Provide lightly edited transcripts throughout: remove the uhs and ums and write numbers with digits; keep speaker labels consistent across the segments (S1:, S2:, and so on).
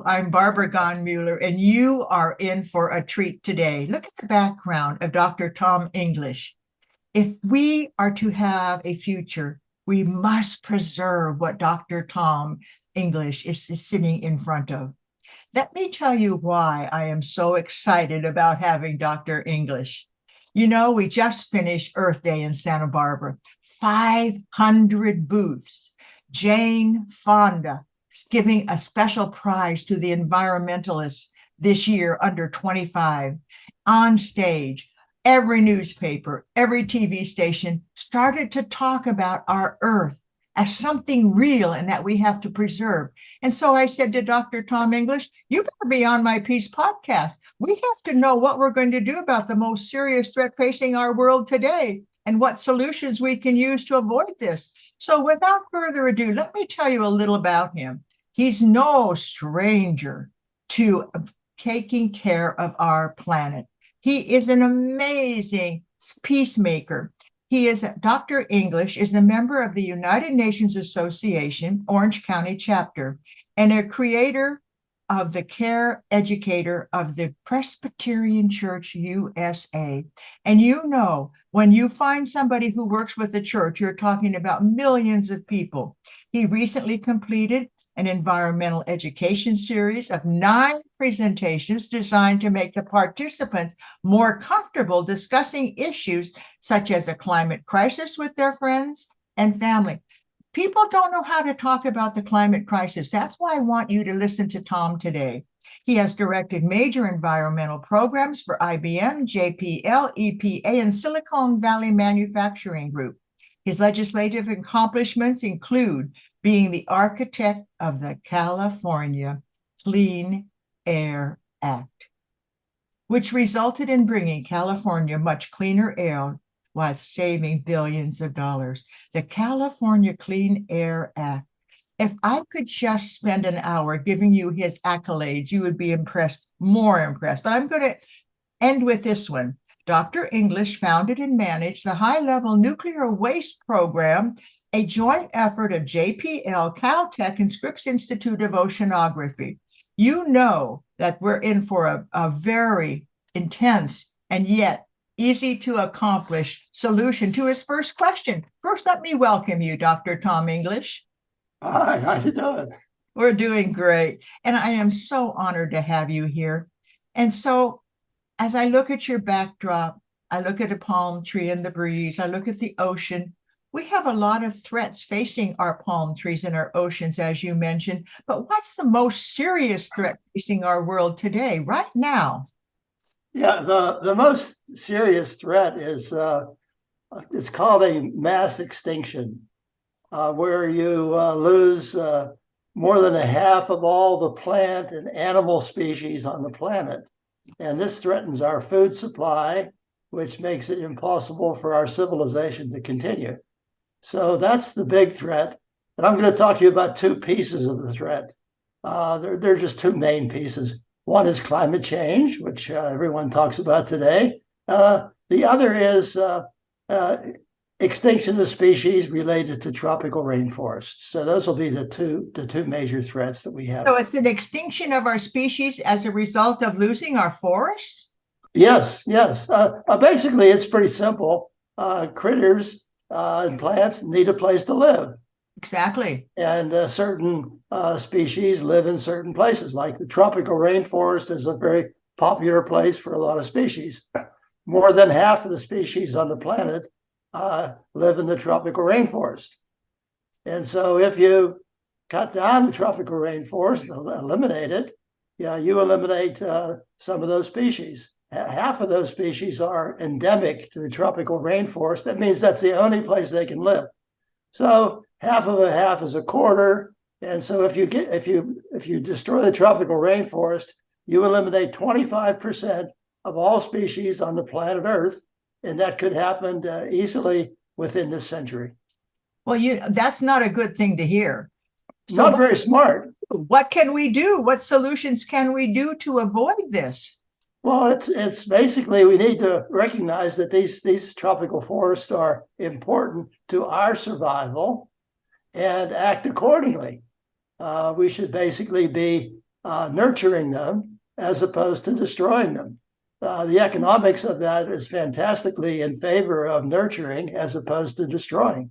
S1: I'm Barbara Gonmuller, and you are in for a treat today. Look at the background of Dr. Tom English. If we are to have a future, we must preserve what Dr. Tom English is sitting in front of. Let me tell you why I am so excited about having Dr. English. You know, we just finished Earth Day in Santa Barbara, 500 booths. Jane Fonda giving a special prize to the environmentalists this year under 25 on stage. Every newspaper, every TV station started to talk about our Earth as something real and that we have to preserve. And so I said to Dr. Tom English, you better be on my Peace podcast. We have to know what we're going to do about the most serious threat facing our world today and what solutions we can use to avoid this. So without further ado, let me tell you a little about him. He's no stranger to taking care of our planet. He is an amazing peacemaker. Dr. English is a member of the United Nations Association, Orange County chapter, and a creator of the Care Educator of the Presbyterian Church USA. And you know, when you find somebody who works with the church, you're talking about millions of people. He recently completed an environmental education series of 9 presentations designed to make the participants more comfortable discussing issues such as a climate crisis with their friends and family. People don't know how to talk about the climate crisis. That's why I want you to listen to Tom today. He has directed major environmental programs for IBM, JPL, EPA, and Silicon Valley Manufacturing Group. His legislative accomplishments include being the architect of the California Clean Air Act, which resulted in bringing California much cleaner air while saving billions of dollars. The California Clean Air Act. If I could just spend an hour giving you his accolades, you would be impressed, more impressed. But I'm going to end with this one. Dr. English founded and managed the high-level nuclear waste program, a joint effort of JPL, Caltech, and Scripps Institute of Oceanography. You know that we're in for a very intense and yet easy to accomplish solution to his first question. First, let me welcome you, Dr. Tom English.
S2: Hi, how you doing?
S1: We're doing great. And I am so honored to have you here. And so as I look at your backdrop, I look at a palm tree in the breeze, I look at the ocean. We have a lot of threats facing our palm trees and our oceans, as you mentioned. But what's the most serious threat facing our world today, right now?
S2: Yeah, the most serious threat is it's called a mass extinction, where you lose more than a half of all the plant and animal species on the planet. And this threatens our food supply, which makes it impossible for our civilization to continue. So that's the big threat. And I'm going to talk to you about 2 pieces of the threat. They're just 2 main pieces. One is climate change, which everyone talks about today. The other is extinction of species related to tropical rainforests. So those will be the two major threats that we have.
S1: So it's an extinction of our species as a result of losing our forests?
S2: Yes. Basically, it's pretty simple. Critters and plants need a place to live.
S1: Exactly.
S2: And certain species live in certain places, like the tropical rainforest is a very popular place for a lot of species. More than half of the species on the planet live in the tropical rainforest. And so if you cut down the tropical rainforest, eliminate it, you eliminate some of those species. Half of those species are endemic to the tropical rainforest. That means that's the only place they can live. So half of a half is a quarter. And so if you destroy the tropical rainforest, you eliminate 25% of all species on the planet Earth. And that could happen easily within this century.
S1: Well, that's not a good thing to hear. So
S2: not very smart.
S1: What can we do? What solutions can we do to avoid this?
S2: Well, it's basically we need to recognize that these tropical forests are important to our survival and act accordingly. We should basically be nurturing them as opposed to destroying them. The economics of that is fantastically in favor of nurturing as opposed to destroying.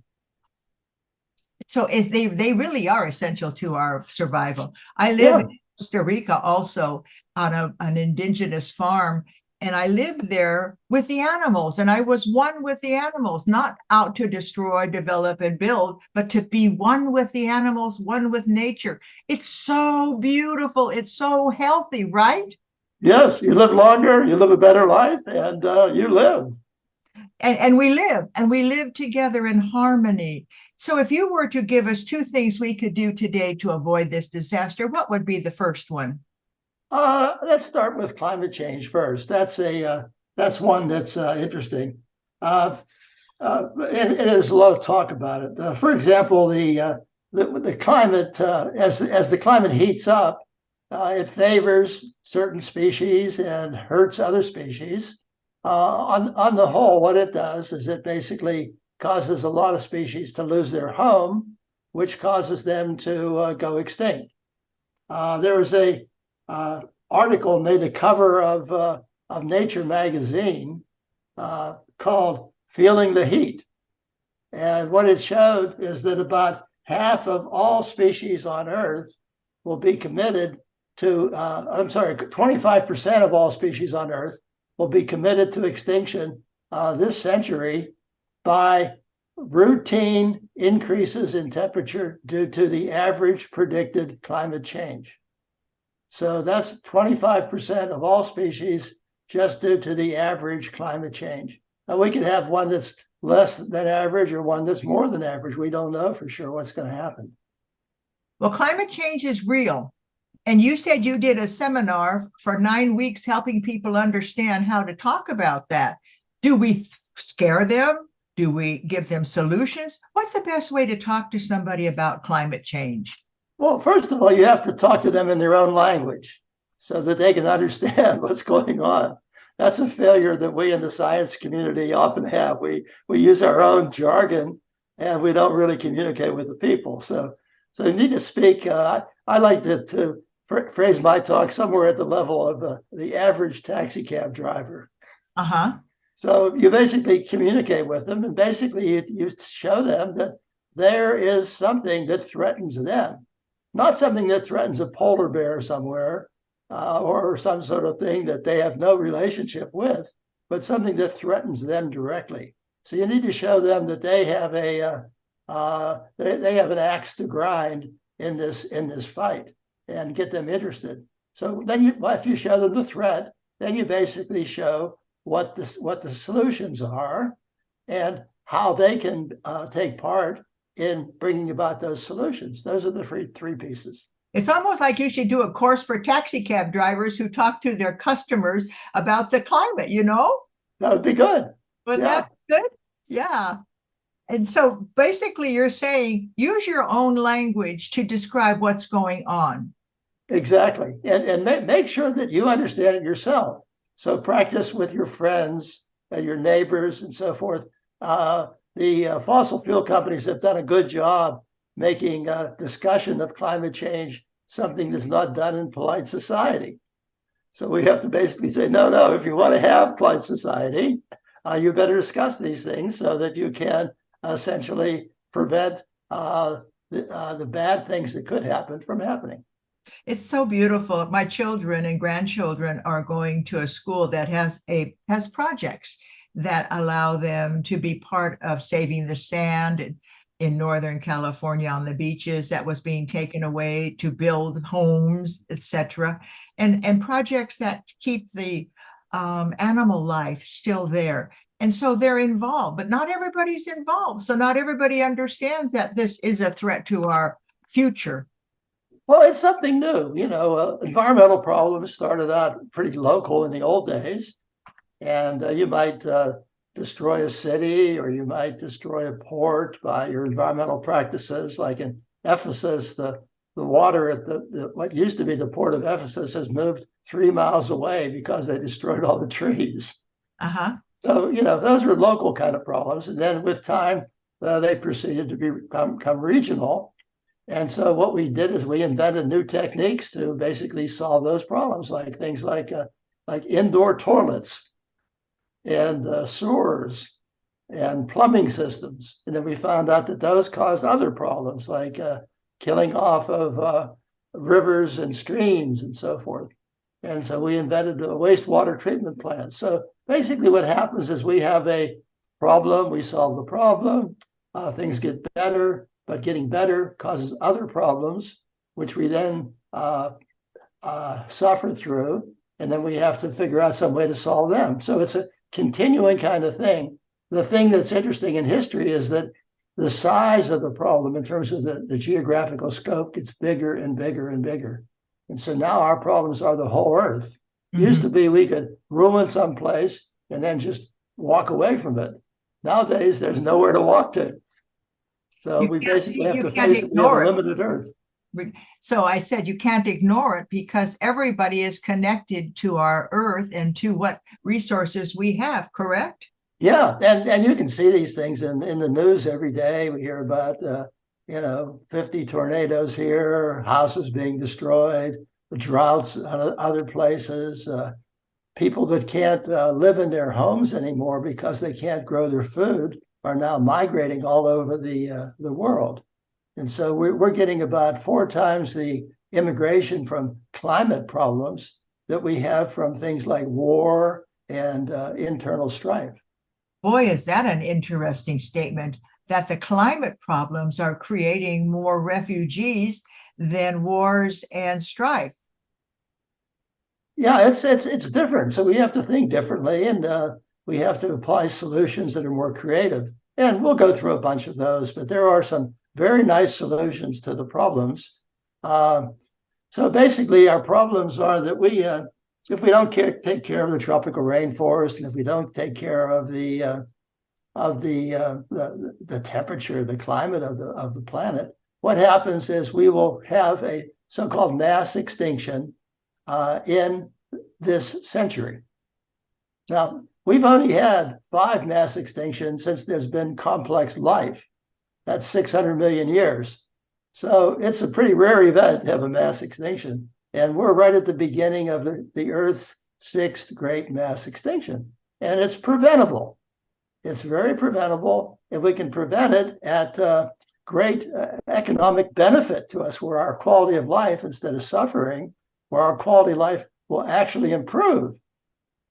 S1: So they really are essential to our survival. I live in Costa Rica also on an indigenous farm, and I lived there with the animals, and I was one with the animals, not out to destroy, develop, and build, but to be one with the animals, one with nature. It's so beautiful. It's so healthy, right?
S2: Yes, you live longer, you live a better life, and you live.
S1: And we live together in harmony. So if you were to give us two things we could do today to avoid this disaster, what would be the first one?
S2: Let's start with climate change first. That's one that's interesting. And there's a lot of talk about it. For example, the climate as the climate heats up, it favors certain species and hurts other species. On the whole, what it does is it basically causes a lot of species to lose their home, which causes them to go extinct. There was a article made the cover of Nature magazine called "Feeling the Heat," and what it showed is that about half of all species on Earth will be committed to. 25% of all species on Earth will be committed to extinction this century by routine increases in temperature due to the average predicted climate change. So that's 25% of all species just due to the average climate change. Now we could have one that's less than average or one that's more than average. We don't know for sure what's going to happen.
S1: Well, climate change is real. And you said you did a seminar for 9 weeks helping people understand how to talk about that. Do we scare them? Do we give them solutions? What's the best way to talk to somebody about climate change?
S2: Well, first of all, you have to talk to them in their own language so that they can understand what's going on. That's a failure that we in the science community often have. We use our own jargon and we don't really communicate with the people. So you need to speak. I like to phrase my talk somewhere at the level of the average taxi cab driver.
S1: Uh-huh.
S2: So you basically communicate with them, and basically you show them that there is something that threatens them, not something that threatens a polar bear somewhere or some sort of thing that they have no relationship with, but something that threatens them directly. So you need to show them that they have they have an axe to grind in this fight, and get them interested. So then if you show them the threat, then you basically show what the solutions are and how they can take part in bringing about those solutions. Those are the three pieces.
S1: It's almost like you should do a course for taxi cab drivers who talk to their customers about the climate, you know?
S2: That would be good.
S1: But that's good. Yeah. And so basically you're saying use your own language to describe what's going on. Exactly.
S2: And make sure that you understand it yourself. So practice with your friends, your neighbors, and so forth. The fossil fuel companies have done a good job making discussion of climate change something that's not done in polite society. So we have to basically say, no, if you want to have polite society, you better discuss these things so that you can essentially prevent the bad things that could happen from happening.
S1: It's so beautiful. My children and grandchildren are going to a school that has projects that allow them to be part of saving the sand in Northern California on the beaches that was being taken away to build homes, etc. And projects that keep the animal life still there. And so they're involved, but not everybody's involved. So not everybody understands that this is a threat to our future.
S2: Well, it's something new. Environmental problems started out pretty local in the old days. And you might destroy a city, or you might destroy a port by your environmental practices. Like in Ephesus, the water at what used to be the port of Ephesus has moved 3 miles away because they destroyed all the trees.
S1: Uh-huh.
S2: So, those were local kind of problems. And then with time, they proceeded to become regional. And so what we did is we invented new techniques to basically solve those problems, like things like indoor toilets and sewers and plumbing systems. And then we found out that those caused other problems like killing off of rivers and streams and so forth. And so we invented a wastewater treatment plant. So basically what happens is we have a problem, we solve the problem, things get better, but getting better causes other problems, which we then suffer through. And then we have to figure out some way to solve them. So it's a continuing kind of thing. The thing that's interesting in history is that the size of the problem in terms of the geographical scope gets bigger and bigger and bigger. And so now our problems are the whole earth. Used to be we could ruin some place and then just walk away from it. Nowadays, there's nowhere to walk to. So we basically have to face it. We have a limited earth.
S1: So I said you can't ignore it because everybody is connected to our earth and to what resources we have, correct?
S2: Yeah, and you can see these things in the news every day. We hear about 50 tornadoes here, houses being destroyed, droughts in other places, people that can't live in their homes anymore because they can't grow their food are now migrating all over the world. And so we're getting about 4 times the immigration from climate problems that we have from things like war and internal strife.
S1: Boy, is that an interesting statement, that the climate problems are creating more refugees than wars and strife.
S2: Yeah, it's different. So we have to think differently, and we have to apply solutions that are more creative. And we'll go through a bunch of those, but there are some very nice solutions to the problems. So basically, our problems are that if we don't take care of the tropical rainforest, and if we don't take care of the temperature, the climate of the planet, what happens is we will have a so-called mass extinction in this century. Now, we've only had 5 mass extinctions since there's been complex life. That's 600 million years. So it's a pretty rare event to have a mass extinction. And we're right at the beginning of the Earth's 6th great mass extinction. And it's preventable. It's very preventable. If we can prevent it at great economic benefit to us, where our quality of life, instead of suffering, where our quality of life will actually improve.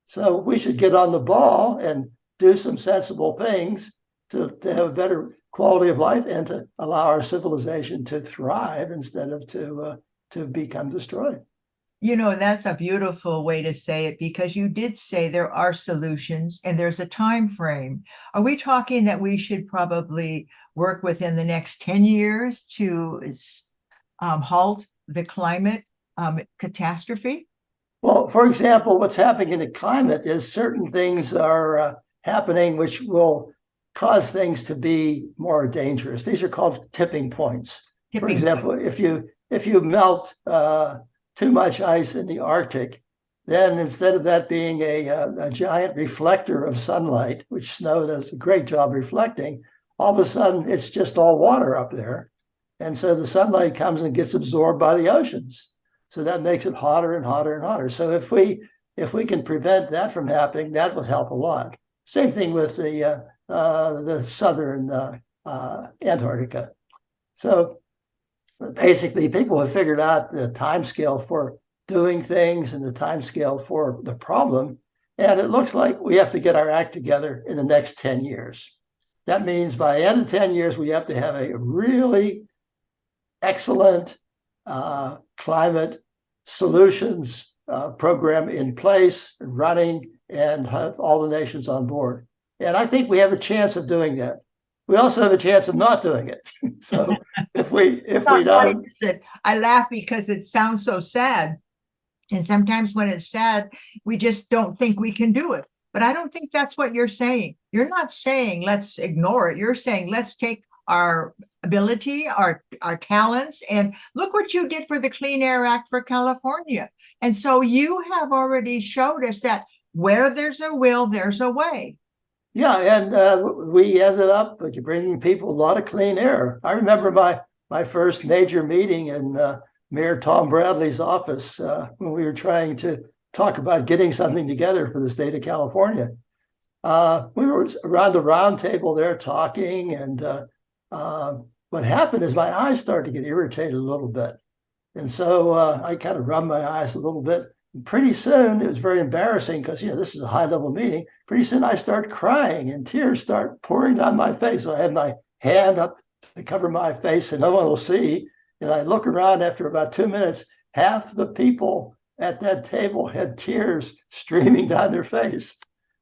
S2: So we should get on the ball and do some sensible things to have a better quality of life and to allow our civilization to thrive instead of to become destroyed.
S1: You know, that's a beautiful way to say it, because you did say there are solutions and there's a time frame. Are we talking that we should probably work within the next 10 years to halt the climate catastrophe?
S2: Well, for example, what's happening in the climate is certain things are happening which will cause things to be more dangerous. These are called tipping points. For example, if you melt too much ice in the Arctic, then instead of that being a giant reflector of sunlight, which snow does a great job reflecting, all of a sudden it's just all water up there. And so the sunlight comes and gets absorbed by the oceans. So that makes it hotter and hotter and hotter. So if we can prevent that from happening, that will help a lot. Same thing with the southern Antarctica. So basically, people have figured out the time scale for doing things and the time scale for the problem. And it looks like we have to get our act together in the next 10 years. That means by the end of 10 years, we have to have a really excellent climate solutions program in place, running, and have all the nations on board. And I think we have a chance of doing that. We also have a chance of not doing it. So if we don't,
S1: I laugh because it sounds so sad. And sometimes when it's sad, we just don't think we can do it. But I don't think that's what you're saying. You're not saying let's ignore it. You're saying let's take our ability, our talents, and look what you did for the Clean Air Act for California. And so you have already showed us that where there's a will, there's a way.
S2: Yeah, and we ended up bringing people a lot of clean air. I remember my first major meeting in Mayor Tom Bradley's office when we were trying to talk about getting something together for the state of California. We were around the round table there talking, and what happened is my eyes started to get irritated a little bit. And so I kind of rubbed my eyes a little bit. And pretty soon, it was very embarrassing because, this is a high level meeting. Pretty soon I start crying and tears start pouring down my face. So I had my hand up to cover my face and no one will see. And I look around after about 2 minutes, half the people at that table had tears streaming down their face.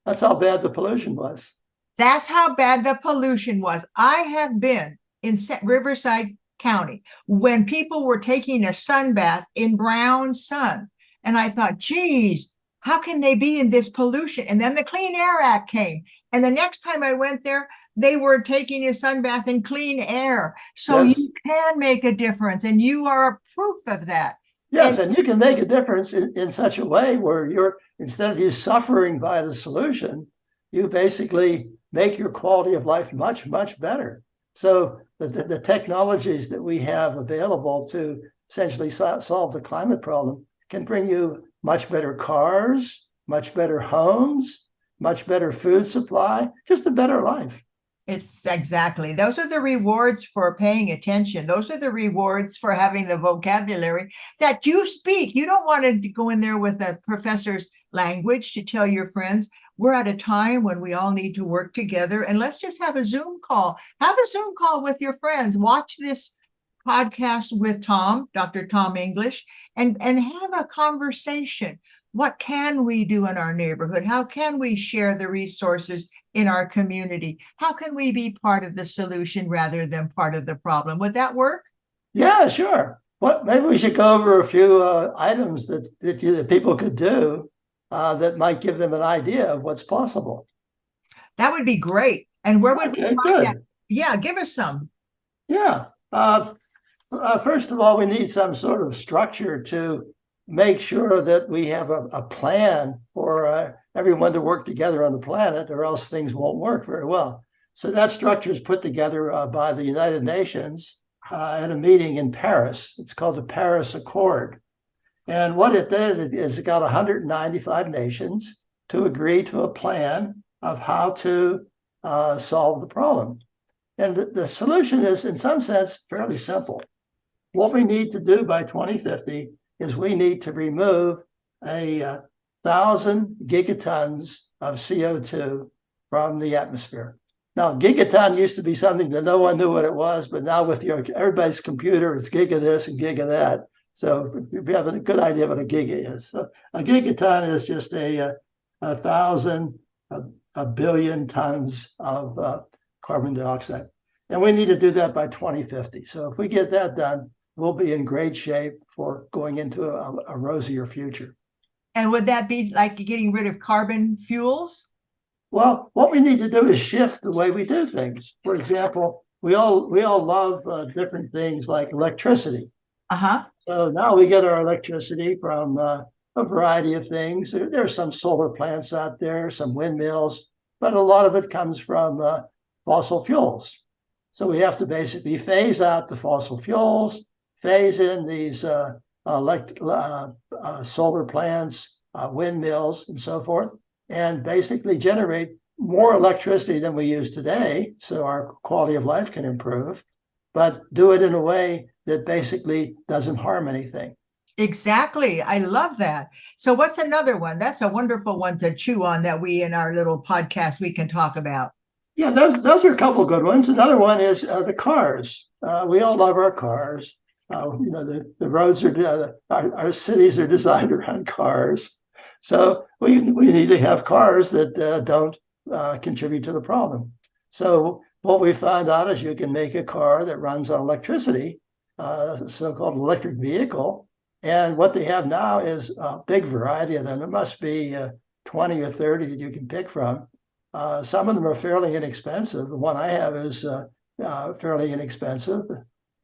S2: That's how bad the pollution was.
S1: That's how bad the pollution was. I have been in Riverside County when people were taking a sun bath in brown sun. And I thought, geez, how can they be in this pollution? And then the Clean Air Act came. And the next time I went there, they were taking a sun bath in clean air. So
S2: Yes.
S1: You can make a difference. And you are a proof of that.
S2: Yes, and you can make a difference in such a way where instead of you suffering by the solution, you basically make your quality of life much, much better. So the technologies that we have available to essentially solve the climate problem can bring you much better cars, much better homes, much better food supply, just a better life.
S1: It's exactly. Those are the rewards for paying attention. Those are the rewards for having the vocabulary that you speak. You don't want to go in there with a professor's language to tell your friends. We're at a time when we all need to work together, and let's just have a Zoom call. Have a Zoom call with your friends. Watch this podcast with Tom, Dr. Tom English, and have a conversation. What can we do in our neighborhood? How can we share the resources in our community? How can we be part of the solution rather than part of the problem? Would that work?
S2: Yeah, sure. Maybe we should go over a few items that people could do that might give them an idea of what's possible.
S1: That would be great. And where would we find that?
S2: Good.
S1: Yeah, give us some.
S2: Yeah. First of all, we need some sort of structure to make sure that we have a plan for everyone to work together on the planet, or else things won't work very well. So that structure is put together by the United Nations at a meeting in Paris. It's called the Paris Accord. And what it did is it got 195 nations to agree to a plan of how to solve the problem. And the solution is, in some sense, fairly simple. What we need to do by 2050 is we need to remove 1,000 gigatons of CO2 from the atmosphere. Now, gigaton used to be something that no one knew what it was, but now with everybody's computer, it's giga this and giga that. So we have a good idea what a giga is. So a gigaton is just a billion tons of carbon dioxide. And we need to do that by 2050. So if we get that done, we'll be in great shape for going into a rosier future.
S1: And would that be like getting rid of carbon fuels?
S2: Well, what we need to do is shift the way we do things. For example, we all love different things like electricity.
S1: Uh-huh.
S2: So now we get our electricity from a variety of things. There's some solar plants out there, some windmills, but a lot of it comes from fossil fuels. So we have to basically phase out the fossil fuels, phase in these solar plants, windmills, and so forth, and basically generate more electricity than we use today, so our quality of life can improve, but do it in a way that basically doesn't harm anything.
S1: Exactly. I love that. So what's another one? That's a wonderful one to chew on that we in our little podcast we can talk about.
S2: Yeah, those are a couple of good ones. Another one is the cars. We all love our cars. The roads are our cities are designed around cars. So we need to have cars that don't contribute to the problem. So what we found out is you can make a car that runs on electricity, so-called electric vehicle. And what they have now is a big variety of them. There must be 20 or 30 that you can pick from. Some of them are fairly inexpensive. The one I have is fairly inexpensive.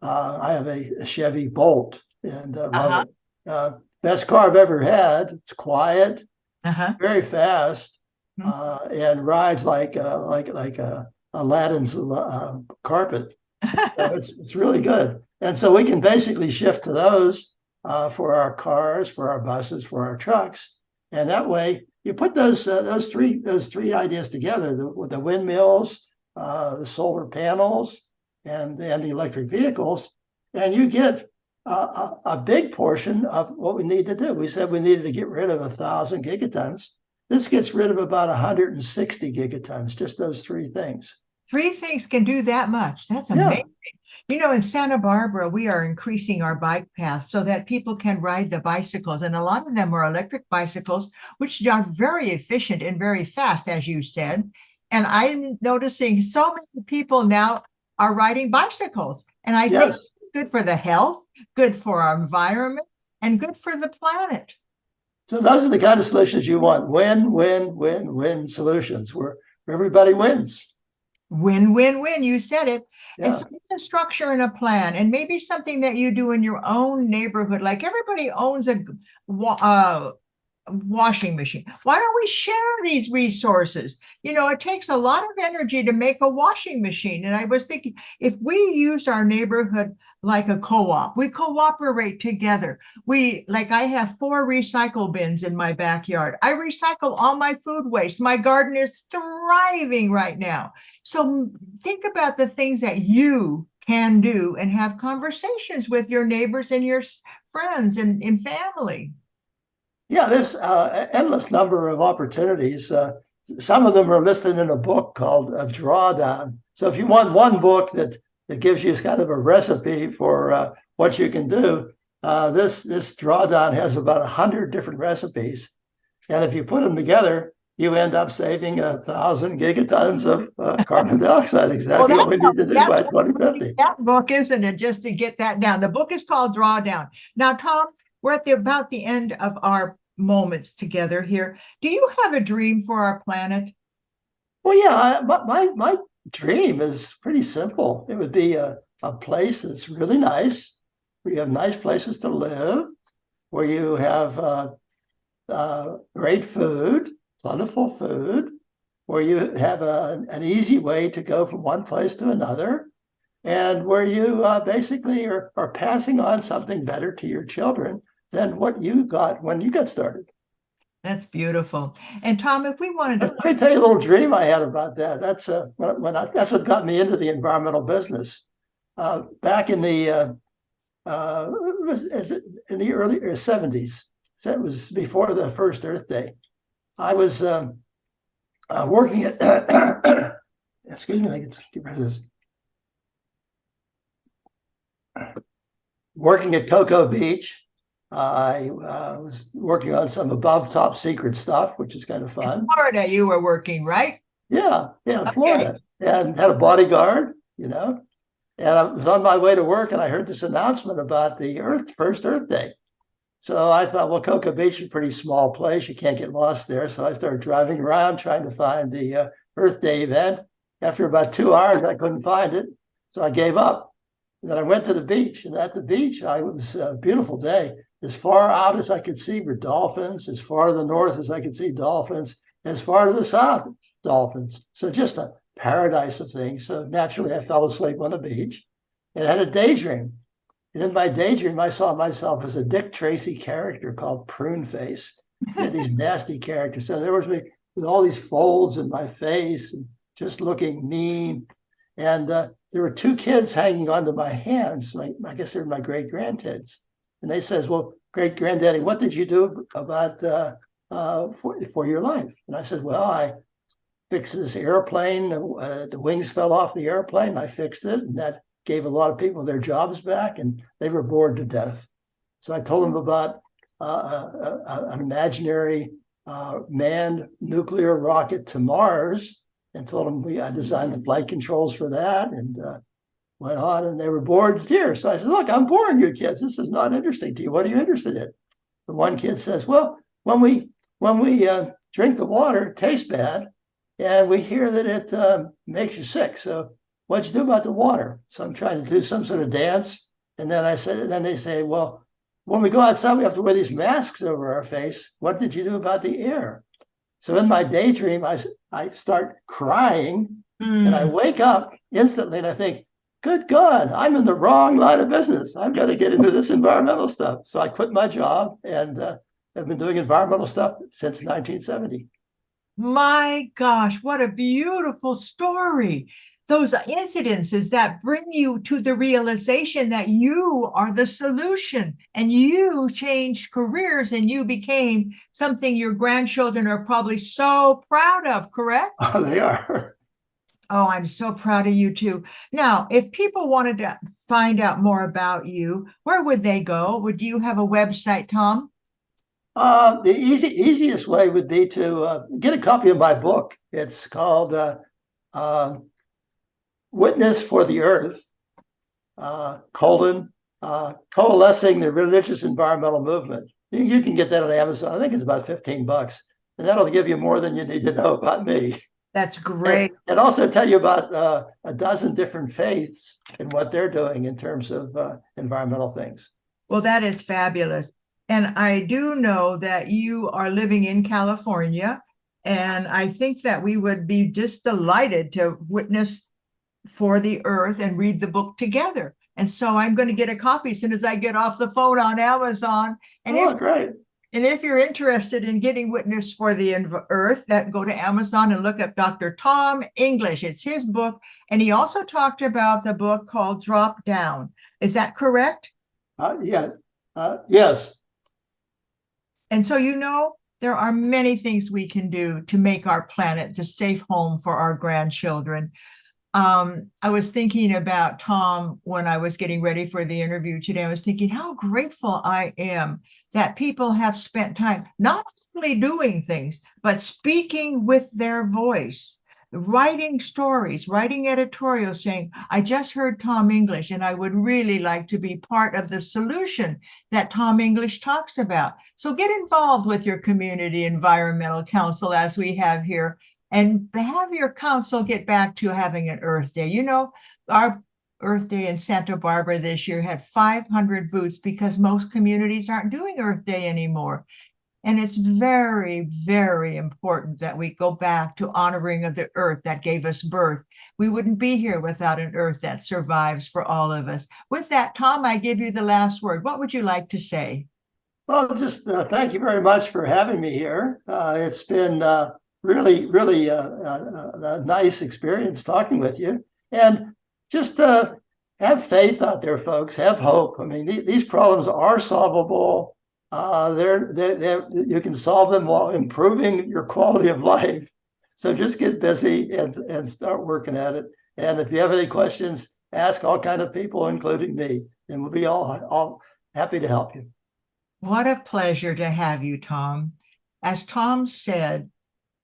S2: I have a Chevy Bolt and love it. Best car I've ever had. It's quiet, very fast, and rides like Aladdin's carpet. So it's really good. And so we can basically shift to those for our cars, for our buses, for our trucks. And that way you put those three ideas together, the windmills, the solar panels, and the electric vehicles, and you get a big portion of what we need to do. We said we needed to get rid of 1,000 gigatons. This gets rid of about 160 gigatons, just those three things.
S1: Three things can do that much. That's
S2: Yeah.
S1: amazing. In Santa Barbara, we are increasing our bike paths so that people can ride the bicycles. And a lot of them are electric bicycles, which are very efficient and very fast, as you said. And I'm noticing so many people now are riding bicycles. And I think it's good for the health, good for our environment, and good for the planet.
S2: So those are the kind of solutions you want. Win, win, win, win solutions where everybody wins.
S1: Win, win, win. You said it.
S2: Yeah.
S1: And so it's a structure and a plan, and maybe something that you do in your own neighborhood. Like everybody owns a washing machine. Why don't we share these resources? It takes a lot of energy to make a washing machine. And I was thinking, if we use our neighborhood like a co-op, we cooperate together. I have 4 recycle bins in my backyard. I recycle all my food waste. My garden is thriving right now. So think about the things that you can do and have conversations with your neighbors and your friends and family.
S2: Yeah, there's an endless number of opportunities. Some of them are listed in a book called A Drawdown. So if you want one book that gives you kind of a recipe for what you can do, this Drawdown has about 100 different recipes. And if you put them together, you end up saving 1,000 gigatons of carbon dioxide, exactly what we need to do by 2050.
S1: That book, isn't it, just to get that down? The book is called Drawdown. Now, Tom, we're at about the end of our moments together here. Do you have a dream for our planet?
S2: Well, yeah, my dream is pretty simple. It would be a place that's really nice, where you have nice places to live, where you have great food, plentiful food, where you have an easy way to go from one place to another, and where you basically are passing on something better to your children than what you got when you got started.
S1: That's beautiful. And Tom, if we wanted to,
S2: let me tell you a little dream I had about that. That's that's what got me into the environmental business. Back in the in the early 70s, that was before the first Earth Day. I was working at excuse me, I can get rid of this. Working at Cocoa Beach. I was working on some above top secret stuff, which is kind of fun.
S1: In Florida, you were working, right?
S2: Yeah, in Florida, and had a bodyguard, And I was on my way to work, and I heard this announcement about the first Earth Day. So I thought, well, Cocoa Beach is a pretty small place; you can't get lost there. So I started driving around trying to find the Earth Day event. After about 2 hours, I couldn't find it, so I gave up. And then I went to the beach, and at the beach, it was a beautiful day. As far out as I could see were dolphins. As far to the north as I could see dolphins. As far to the south, dolphins. So just a paradise of things. So naturally, I fell asleep on the beach and had a daydream. And in my daydream, I saw myself as a Dick Tracy character called Prune Face. I had these nasty characters. So there was me with all these folds in my face and just looking mean. And there were 2 kids hanging onto my hands. I guess they were my great grandkids. And they says, well, great granddaddy, what did you do about for your life? And I said, well, I fixed this airplane. The wings fell off the airplane. I fixed it, and that gave a lot of people their jobs back, and they were bored to death. So I told them about an imaginary manned nuclear rocket to Mars, and told them I designed the flight controls for that, and went on, and they were bored to tears. So I said, look, I'm boring you kids. This is not interesting to you. What are you interested in? The one kid says, well, when we drink the water, it tastes bad, and we hear that it makes you sick. So what'd you do about the water? So I'm trying to do some sort of dance. And then they say, well, when we go outside, we have to wear these masks over our face. What did you do about the air? So in my daydream, I start crying, and I wake up instantly, and I think, good God, I'm in the wrong line of business. I've got to get into this environmental stuff. So I quit my job and have been doing environmental stuff since 1970.
S1: My gosh, what a beautiful story. Those incidences that bring you to the realization that you are the solution and you changed careers and you became something your grandchildren are probably so proud of, correct?
S2: Oh, they are.
S1: Oh, I'm so proud of you too. Now, if people wanted to find out more about you, where would they go? Would you have a website, Tom?
S2: The easiest way would be to get a copy of my book. It's called uh, Witness for the Earth, Coalescing the Religious Environmental Movement. You can get that on Amazon. I think it's about $15. And that'll give you more than you need to know about me.
S1: That's great.
S2: And also tell you about a dozen different faiths and what they're doing in terms of environmental things.
S1: Well, that is fabulous. And I do know that you are living in California. And I think that we would be just delighted to witness for the earth and read the book together. And so I'm going to get a copy as soon as I get off the phone on Amazon. And
S2: Great.
S1: And if you're interested in getting Witness for the Earth, that go to Amazon and look up Dr. Tom English. It's his book. And he also talked about the book called Drop Down. Is that correct?
S2: Yes.
S1: And so, there are many things we can do to make our planet the safe home for our grandchildren. I was thinking about Tom when I was getting ready for the interview today. I was thinking how grateful I am that people have spent time not only doing things, but speaking with their voice, writing stories, writing editorials saying, I just heard Tom English and I would really like to be part of the solution that Tom English talks about. So get involved with your community environmental council as we have here, and have your council get back to having an Earth Day. Our Earth Day in Santa Barbara this year had 500 booths because most communities aren't doing Earth Day anymore. And it's very, very important that we go back to honoring of the earth that gave us birth. We wouldn't be here without an earth that survives for all of us. With that, Tom, I give you the last word. What would you like to say?
S2: Well, just thank you very much for having me here. It's been really, really a nice experience talking with you. And just have faith out there, folks. Have hope. I mean, these problems are solvable. You can solve them while improving your quality of life. So just get busy and start working at it. And if you have any questions, ask all kinds of people, including me, and we'll be all happy to help you.
S1: What a pleasure to have you, Tom. As Tom said,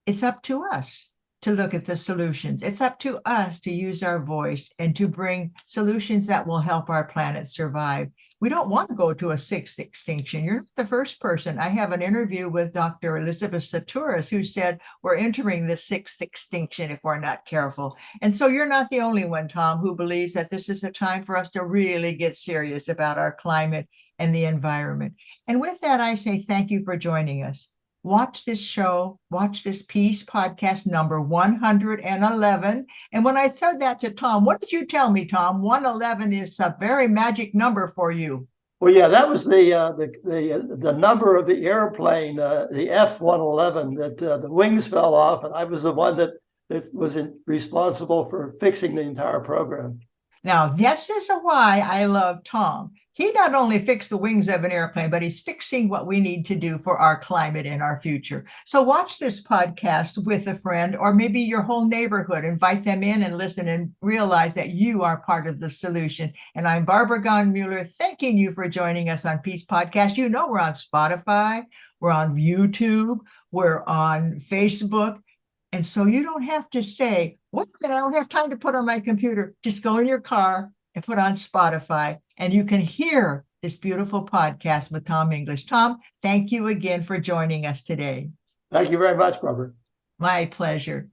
S1: it's up to us to look at the solutions. It's up to us to use our voice and to bring solutions that will help our planet survive. We don't want to go to a sixth extinction. You're not the first person. I have an interview with Dr. Elizabeth Saturas who said we're entering the sixth extinction if we're not careful. And so you're not the only one, Tom, who believes that this is a time for us to really get serious about our climate and the environment. And with that, I say thank you for joining us. Watch this show, watch this Peace podcast number 111. And when I said that to Tom, what did you tell me, Tom? 111 is a very magic number for you.
S2: Well, yeah, that was the number of the airplane, the F-111, that the wings fell off, and I was the one that was responsible for fixing the entire program.
S1: Now, this is why I love Tom. He not only fixed the wings of an airplane, but he's fixing what we need to do for our climate and our future. So watch this podcast with a friend or maybe your whole neighborhood. Invite them in and listen and realize that you are part of the solution. And I'm Barbara Gahn-Mueller, thanking you for joining us on Peace Podcast. We're on Spotify, we're on YouTube, we're on Facebook. And so you don't have to say, what? I don't have time to put on my computer. Just go in your car and put on Spotify, and you can hear this beautiful podcast with Tom English. Tom, thank you again for joining us today.
S2: Thank you very much, Barbara.
S1: My pleasure.